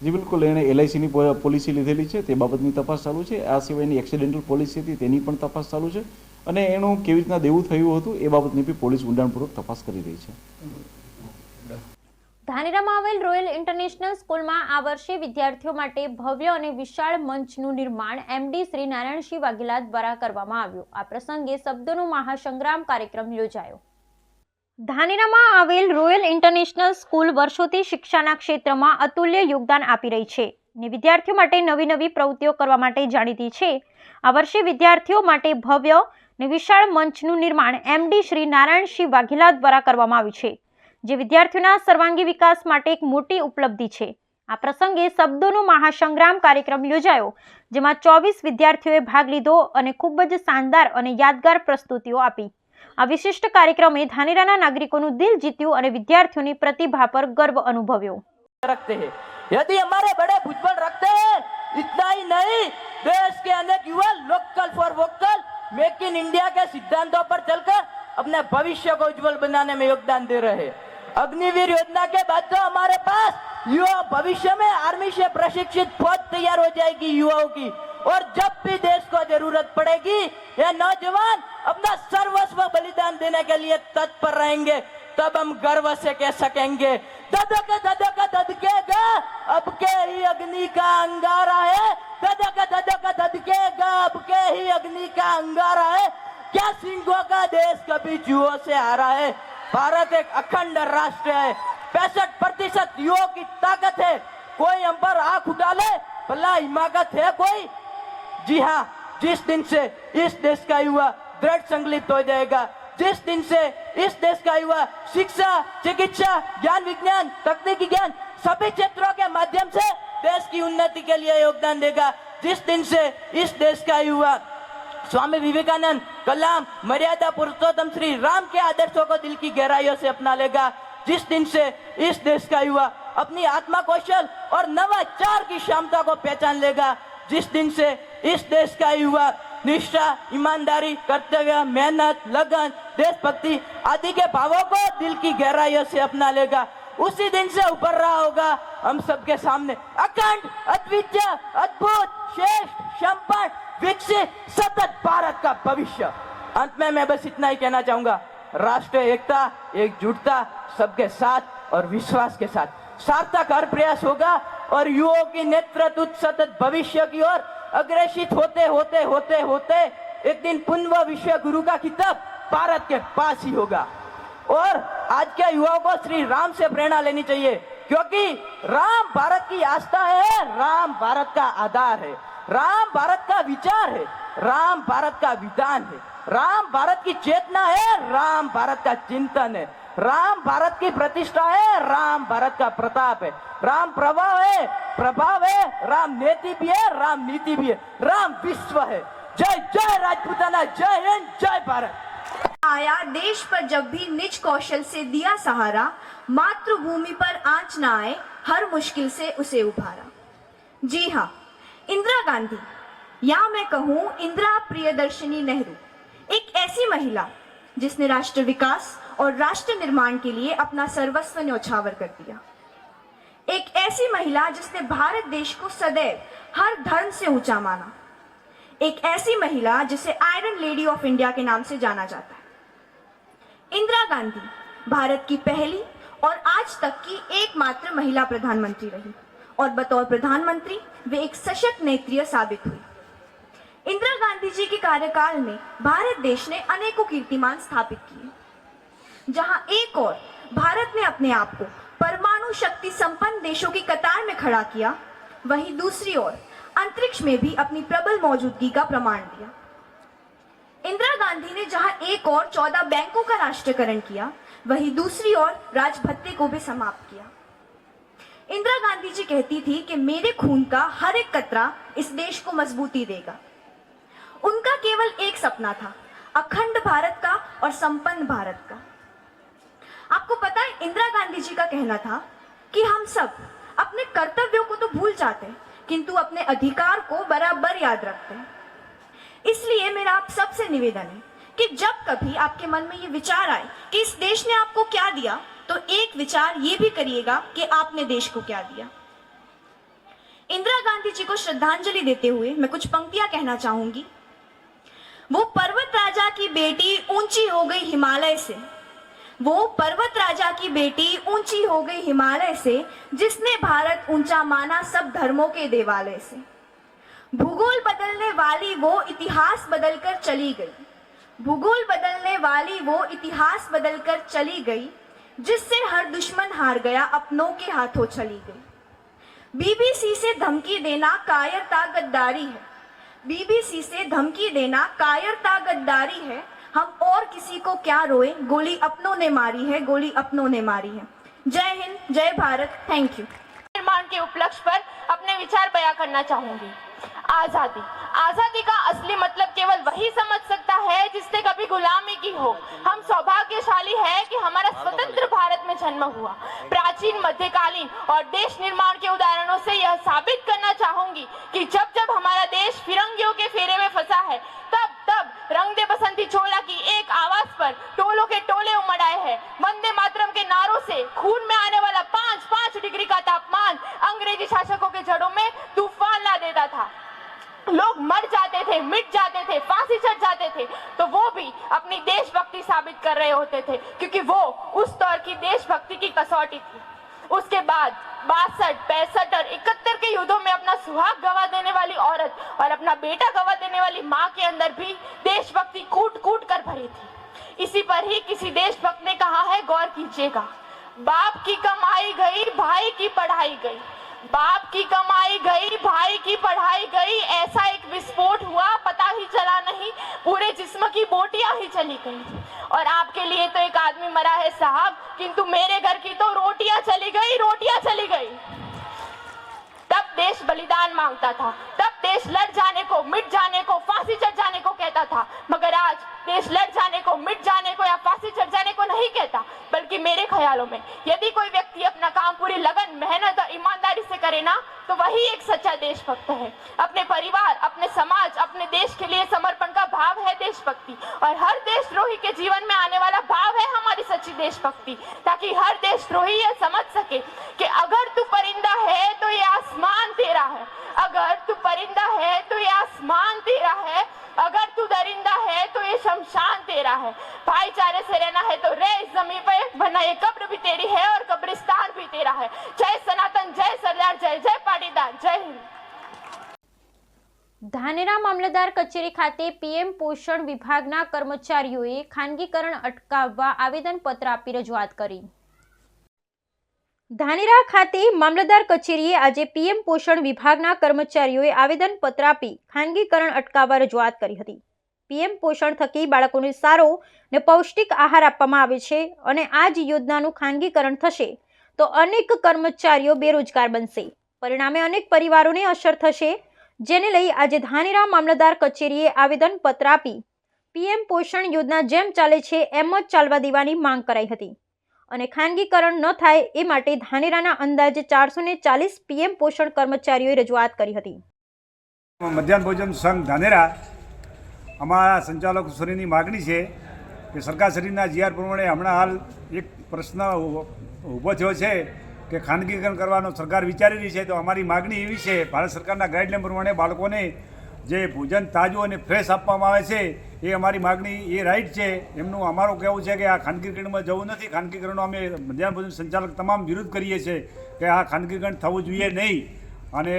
જી બિલકુલ, એણે LICની પોલિસી લીધેલી છે તે બાબતની તપાસ ચાલુ છે. આ સિવાયની એક્સિડેન્ટલ પોલિસી હતી તેની પણ તપાસ ચાલુ છે અને એનું કેવી રીતના દેવું થયું હતું એ બાબતની બી પોલીસ ઊંડાણપૂર્વક તપાસ કરી રહી છે. ધાનેરામાં આવેલ રોયલ ઇન્ટરનેશનલ સ્કૂલમાં આ વર્ષે વિદ્યાર્થીઓ માટે ભવ્ય અને વિશાળ મંચનું નિર્માણ MD શ્રી નારાયણસિંહ વાઘેલા દ્વારા કરવામાં આવ્યું. આ પ્રસંગે શબ્દોનો મહાસંગ્રામ કાર્યક્રમ યોજાયો. ધાનેરામાં આવેલ રોયલ ઇન્ટરનેશનલ સ્કૂલ વર્ષોથી શિક્ષાના ક્ષેત્રમાં અતુલ્ય યોગદાન આપી રહી છે અને વિદ્યાર્થીઓ માટે નવી નવી પ્રવૃત્તિઓ કરવા માટે જાણીતી છે. આ વર્ષે વિદ્યાર્થીઓ માટે ભવ્ય અને વિશાળ મંચનું નિર્માણ MD શ્રી નારાયણસિંહ વાઘેલા દ્વારા કરવામાં આવ્યું છે, જે વિદ્યાર્થીઓના સર્વાંગી વિકાસ માટે એક મોટી ઉપલબ્ધિ છે. આ પ્રસંગે શબ્દોનો મહાસંગ્રામ કાર્યક્રમ યોજાયો, જેમાં 24 વિદ્યાર્થીઓએ ભાગ લીધો અને ખૂબ જ શાનદાર અને યાદગાર પ્રસ્તુતિઓ આપી. આ વિશિષ્ટ કાર્યક્રમે ધાનેરાના નાગરિકોનું દિલ જીત્યું અને વિદ્યાર્થીઓની પ્રતિભા પર ગર્વ અનુભવ્યો. रखते हैं यदि हमारे बड़े भुजबल रखते हैं इतना ही नहीं, देश के अनेक युवा local for vocal make in India के सिद्धांतों पर चलकर अपने भविष्य को उज्जवल बनाने में योगदान दे रहे हैं. अग्निवीर योजना के बाद तो हमारे पास युवा भविष्य में आर्मी से प्रशिक्षित फौज तैयार हो जाएगी युवाओं की, और जब भी देश को जरूरत पड़ेगी ये नौजवान अपना सर्वस्व बलिदान देने के लिए तत्पर रहेंगे. तब हम गर्व से कह सकेंगे धधकेगा अब के ही अग्नि का अंगारा है, धधकेगा अब के ही अग्नि का अंगारा है. क्या सिंहों का देश कभी जुओं से हारा है? भारत एक अखंड राष्ट्र है, 65% युवाओं की ताकत है. कोई हम पर आंख उठा ले भला हिमाकत है कोई? जी हाँ, जिस दिन से इस देश का युवा दृढ़ संकल्पित हो जाएगा, जिस दिन से इस देश का युवा शिक्षा, चिकित्सा, ज्ञान विज्ञान, तकनीकी ज्ञान सभी क्षेत्रों के माध्यम से देश की उन्नति के लिए योगदान देगा, जिस दिन से इस देश का युवा स्वामी विवेकानंद, कलाम, मर्यादा पुरुषोत्तम श्री राम के आदर्शों को दिल की गहराइयों से अपना लेगा, जिस दिन से इस देश का युवा अपनी आत्मा कौशल और नवाचार की क्षमता को पहचान लेगा, जिस दिन से इस देश का युवा निष्ठा, ईमानदारी, कर्तव्य, मेहनत, लगन, देशभक्ति आदि के भावों को दिल की गहराइयों से अपना लेगा, उसी दिन से उभर रहा होगा हम सबके सामने अखंड, अद्वितीय, अद्भुत, श्रेष्ठ, संपन्न, विकसित, सतत भारत का भविष्य. अंत में मैं बस इतना ही कहना चाहूंगा, राष्ट्रीय एकता, एकजुटता, सबके साथ और विश्वास के साथ सार्थक हर प्रयास होगा और युवाओं की नेतृत्व सतत भविष्य की ओर अग्रेसित होते होते होते होते एक दिन पुनः विश्व गुरु का खिताब भारत के पास ही होगा. और आज के युवाओं को श्री राम से प्रेरणा लेनी चाहिए, क्योंकि राम भारत की आस्था है, राम भारत का आधार है, राम भारत का विचार है, राम भारत का विधान है, राम भारत की चेतना है, राम भारत का चिंतन है, राम भारत की प्रतिष्ठा है, राम भारत का प्रताप है, राम प्रभाव है, प्रभाव है, राम नीति भी है, राम नीति भी है, राम विश्व है. जय जय राजपूताना, जय हिंद, जय भारत. आया देश पर जब भी निज कौशल से दिया सहारा, मातृभूमि पर आंच न आए, हर मुश्किल से उसे उभारा. जी हाँ, इंदिरा गांधी, या मैं कहूँ इंदिरा प्रियदर्शनी नेहरू, एक ऐसी महिला जिसने राष्ट्र विकास और राष्ट्र निर्माण के लिए अपना सर्वस्व न्यौछावर कर दिया. एक ऐसी महिला जिसने भारत देश को सदैव हर धर्म से ऊंचा माना. एक ऐसी महिला जिसे आयरन लेडी ऑफ इंडिया के नाम से जाना जाता है. इंदिरा गांधी भारत की पहली और आज तक की एकमात्र महिला प्रधानमंत्री रही और बतौर प्रधानमंत्री वे एक सशक्त नेत्री साबित हुई। इंदिरा गांधी जी के कार्यकाल में भारत देश ने अनेकों कीर्तिमान स्थापित किए। जहां एक और भारत ने अपने आप को परमाणु शक्ति संपन्न देशों की कतार में खड़ा किया, वहीं दूसरी ओर अंतरिक्ष में भी अपनी प्रबल मौजूदगी का प्रमाण दिया। इंदिरा गांधी ने जहां एक और 14 बैंकों का राष्ट्रीयकरण किया, वहीं दूसरी ओर राजभत्ते को भी समाप्त किया। इंदिरा गांधी जी कहती थी कि मेरे खून का हर एक कतरा इस देश को मजबूती देगा। उनका केवल एक सपना था, अखंड भारत का और संपन्न भारत का। आपको पता है, इंदिरा गांधी जी का कहना था कि हम सब अपने कर्तव्यों को तो भूल जाते हैं, किंतु अपने अधिकार को बराबर याद रखते हैं। इसलिए मेरा आप सबसे निवेदन है कि जब कभी आपके मन में ये विचार आए कि इस देश ने आपको क्या दिया, तो एक विचार ये भी करिएगा कि आपने देश को क्या दिया। इंदिरा गांधी जी को श्रद्धांजलि देते हुए मैं कुछ पंक्तियां कहना चाहूंगी। वो पर्वत राजा की बेटी ऊंची हो गई हिमालय से, वो पर्वत राजा की बेटी ऊंची हो गई हिमालय से, जिसने भारत ऊंचा माना सब धर्मों के देवालय से। भूगोल बदलने वाली वो इतिहास बदलकर चली गई, भूगोल बदलने वाली वो इतिहास बदलकर चली गई, जिससे हर दुश्मन हार गया, अपनों के हाथों चली गई। बीबीसी से धमकी देना कायरता गद्दारी है, बीबीसी से धमकी देना कायरता गद्दारी है। हम और किसी को क्या रोए, गोली अपनों ने मारी है, गोली अपनों ने मारी है। जय हिंद, जय भारत, थैंक यू। निर्माण के उपलक्ष्य पर अपने विचार बयां करना चाहूंगी। आजादी, आजादी का असली मतलब केवल वही समझ सकता है जिसने कभी गुलामी की हो। हम सौभाग्यशाली है कि हमारा स्वतंत्र भारत में जन्म हुआ। प्राचीन, मध्यकालीन और देश निर्माण के उदाहरणों से यह साबित करना चाहूंगी कि जब जब हमारा देश फिरंगियों के फेरे में फंसा है, तब तब रंग दे बसंती चोला की एक आवाज पर टोलों के टोले उमड़ आए हैं। वंदे मातरम के नारों से खून में आने वाला 5 डिग्री का तापमान अंग्रेजी शासकों के जड़ों में तूफान ला देता था। लोग मर जाते थे, मिट जाते थे, फांसी चढ़ जाते थे, तो वो भी अपनी देशभक्ति साबित कर रहे होते थे, क्योंकि वो उस दौर की देशभक्ति की कसौटी थी। उसके बाद 62, 65 और 71 के युद्धों में अपना सुहाग गवा देने वाली औरत और अपना बेटा गवा देने वाली माँ के अंदर भी देशभक्ति कूट कूट कर भरी थी। इसी पर ही किसी देशभक्त ने कहा है, गौर कीजिएगा, बाप की कमाई गई, भाई की पढ़ाई गई, बाप की कमाई गई, भाई की पढ़ाई गई, ऐसा एक विस्फोट हुआ, पता ही चला नहीं, पूरे जिस्म की बोटियां ही चली गई। और आपके लिए तो एक आदमी मरा है साहब, किंतु मेरे घर की तो रोटियां चली गई, रोटियां चली गई। तब देश बलिदान मांगता था, तब देश लड़ जाने को, मिट जाने को, फांसी चढ़ जाने को कहता था, मगर आज देश लड़ जाने को, मिट जाने को या फांसी चढ़ जाने को नहीं कहता, बल्कि मेरे ख्यालों में यदि कोई व्यक्ति अपना काम पूरी लगन, मेहनत और ईमानदारी से करे ना, तो वही एक सच्चा देशभक्त है। अपने परिवार, अपने समाज, अपने देश के लिए समर्पण का भाव है देशभक्ति, और हर देशद्रोही के जीवन में आने वाला भाव है हमारी सच्ची देशभक्ति, ताकि हर देशद्रोही यह समझ सके कि अगर तू परिंदा है तो ये आसमान तेरा है, अगर तू परिंदा है तो ये आसमान तेरा है, अगर तू दरिंदा है तो ये शमशान तेरा है। भाईचारे से रहना है तो रह इस जमीन पे, वरना ये कब्र भी तेरी है और कब्रिस्तान भी तेरा है। जय सनातन, जय सरदार, जय जय पाटीदार, जय हिंद। ધાનેરા મામલતદાર કચેરી ખાતે પીએમ પોષણ વિભાગના કર્મચારીઓએ ખાનગીકરણ અટકાવવા આવેદનપત્ર આપી રજૂઆત કરી। ધાનેરા ખાતે મામલતદાર કચેરીએ આજે પીએમ પોષણ વિભાગના કર્મચારીઓએ આવેદનપત્ર આપી ખાનગીકરણ અટકાવવા રજૂઆત કરી હતી। પીએમ પોષણ થકી બાળકોને સારો ને પૌષ્ટિક આહાર આપવામાં આવે છે અને આ જ યોજનાનું ખાનગીકરણ થશે તો અનેક કર્મચારીઓ બેરોજગાર બનશે, પરિણામે અનેક પરિવારોને અસર થશે, જેને લઈ આજે ધાનેરા મામલતદાર કચેરીએ આવેદનપત્ર આપી પીએમ પોષણ યોજના જેમ ચાલે છે એમ જ ચાલવા દેવાની માંગ કરાઈ હતી અને ખાનગીકરણ ન થાય એ માટે ધાનેરાના અંદાજે 440 પીએમ પોષણ કર્મચારીઓએ રજૂઆત કરી હતી। મધ્યાહન ભોજન સંઘ ધાનેરા અમારા સંચાલક શ્રીની માગણી છે કે સરકારશ્રીના જીઆર પ્રમાણે હમણાં હાલ એક પ્રશ્ન ઊભો થયો છે કે ખાનગીકરણ કરવાનો સરકાર વિચારી રહી છે, તો અમારી માગણી એવી છે, ભારત સરકારના ગાઈડલાઈન પ્રમાણે બાળકોને જે ભોજન તાજું અને ફ્રેશ આપવામાં આવે છે એ અમારી માગણી એ રાઈટ છે. એમનું અમારું કહેવું છે કે આ ખાનગીકરણમાં જવું નથી. ખાનગીકરણનો અમે મધ્યાહન ભોજન સંચાલક તમામ વિરોધ કરીએ છીએ કે આ ખાનગીકરણ થવું જોઈએ નહીં અને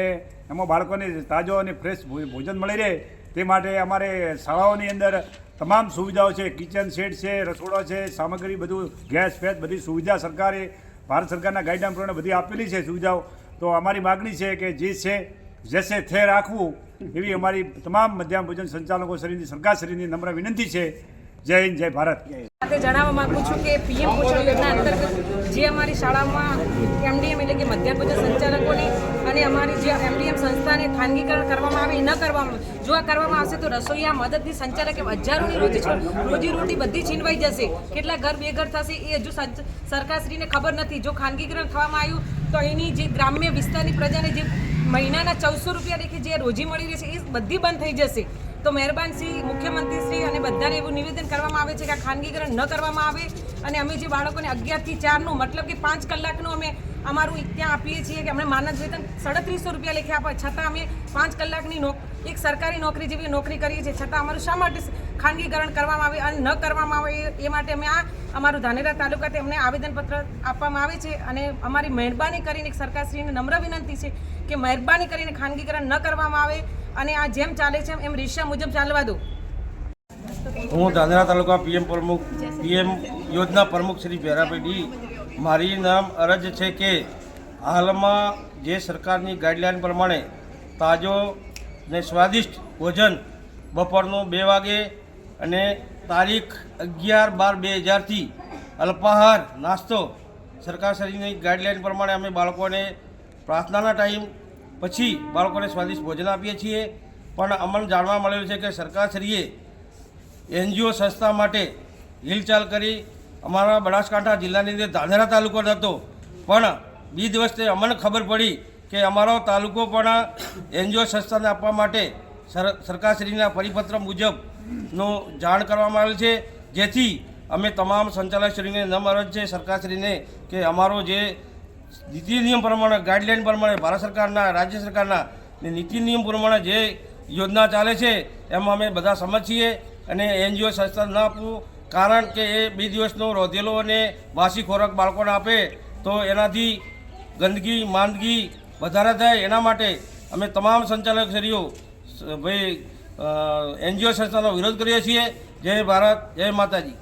એમાં બાળકોને તાજો અને ફ્રેશ ભોજન મળી રહે તે માટે અમારે શાળાઓની અંદર તમામ સુવિધાઓ છે. કિચન સેટ છે, રસોડા છે, સામગ્રી બધું ગેસ ફેસ બધી સુવિધા સરકારે ભારત સરકારના ગાઈડલાઈન પ્રમાણે બધી આપેલી છે સુવિધાઓ. તો અમારી માગણી છે કે જે છે જેસે થે રાખવું એવી અમારી તમામ મધ્યાહન ભોજન સંચાલકો શ્રીની સરકારશ્રીની નમ્ર વિનંતી છે. જય હિન્દ, જય ભારત. સાથે જણાવવા માંગુ છું કે પીએમ પોષણ યોજના અંતર્ગત જે અમારી શાળામાં એમડીએમ એટલે કે મધ્યાહન ભોજન સંચાલકોની અને અમારી જે એમડીએમ સંસ્થાને ખાનગીકરણ કરવામાં આવે એ ન કરવામાં જો આ કરવામાં આવશે તો રસોઈયા મદદની સંચાલક હજારોની રોજીરોટી બધી છીનવાઈ જશે. કેટલા ઘર બેઘર થશે એ હજુ સરકારશ્રીને ખબર નથી. જો ખાનગીકરણ થવામાં આવ્યું તો અહીંની જે ગ્રામ્ય વિસ્તારની પ્રજાને જે મહિનાના 1400 રૂપિયા લેખે જે રોજી મળી રહી છે એ બધી બંધ થઈ જશે. તો મહેરબાન શ્રી મુખ્યમંત્રી શ્રી અને બધાને એવું નિવેદન કરવામાં આવે છે કે આ ખાનગીકરણ ન કરવામાં આવે અને અમે જે બાળકોને 11 થી 4નું મતલબ કે 5 કલાકનું અમે અમારું ત્યાં આપીએ છીએ કે અમને માનદ વેતન 3700 રૂપિયા લેખે આપે છતાં અમે 5 કલાકની એક સરકારી નોકરી જેવી નોકરી કરીએ છીએ છતાં અમારું શા માટે ખાનગીકરણ કરવામાં આવે અને ન કરવામાં આવે એ માટે અમે અમારું ધાનેરા તાલુકાથી અમને આવેદનપત્ર આપવામાં આવે છે અને અમારી મહેરબાની કરીને સરકારશ્રીને નમ્ર વિનંતી છે કે મહેરબાની કરીને ખાનગીકરણ ન કરવામાં આવે અને આ જેમ ચાલે છે એમ રેશિયા મુજબ ચાલવા દો. હું ધાનેરા તાલુકા પીએમ યોજના પ્રમુખ શ્રી ભેરાભાઈ ડી. મારી નામ અરજ છે કે હાલમાં જે સરકારની ગાઈડલાઈન પ્રમાણે તાજો ને સ્વાદિષ્ટ ભોજન બપોરનું 2 વાગે અને તારીખ 11/12/2000થી અલ્પાહાર નાસ્તો સરકારશ્રીની ગાઈડલાઈન પ્રમાણે અમે બાળકોને પ્રાર્થનાના ટાઈમ પછી બાળકોને સ્વાદિષ્ટ ભોજન આપીએ છીએ. પણ અમને જાણવા મળેલું છે કે સરકારશ્રીએ એનજીઓ સંસ્થા માટે હિલચાલ કરી અમારા બનાસકાંઠા જિલ્લાની અંદર ધાનેરા તાલુકો હતો પણ 2 દિવસથી અમને ખબર પડી કે અમારો તાલુકો પણ એનજીઓ સંસ્થાને આપવા માટે સરકારશ્રીના પરિપત્ર મુજબનું જાણ કરવામાં આવેલ છે. જેથી અમે તમામ સંચાલકશ્રીને નમ્ર અરજ છે સરકારશ્રીને કે અમારો જે નીતિ નિયમ પ્રમાણે ગાઈડલાઈન પ્રમાણે ભારત સરકારના રાજ્ય સરકારના નીતિ નિયમ પ્રમાણે જે યોજના ચાલે છે એમાં અમે બધા સમજ છીએ અને એનજીઓ સંસ્થા ન આપવું કારણ કે એ 2 દિવસનો રોધેલો અને વાસી ખોરાક બાળકોને આપે તો એનાથી ગંદકી માંદગી વધારે થાય. એના માટે અમે તમામ સંચાલકશ્રીઓ ભાઈ એનજીઓ સંસ્થાનો વિરોધ કરીએ છીએ. જય ભારત, જય માતાજી.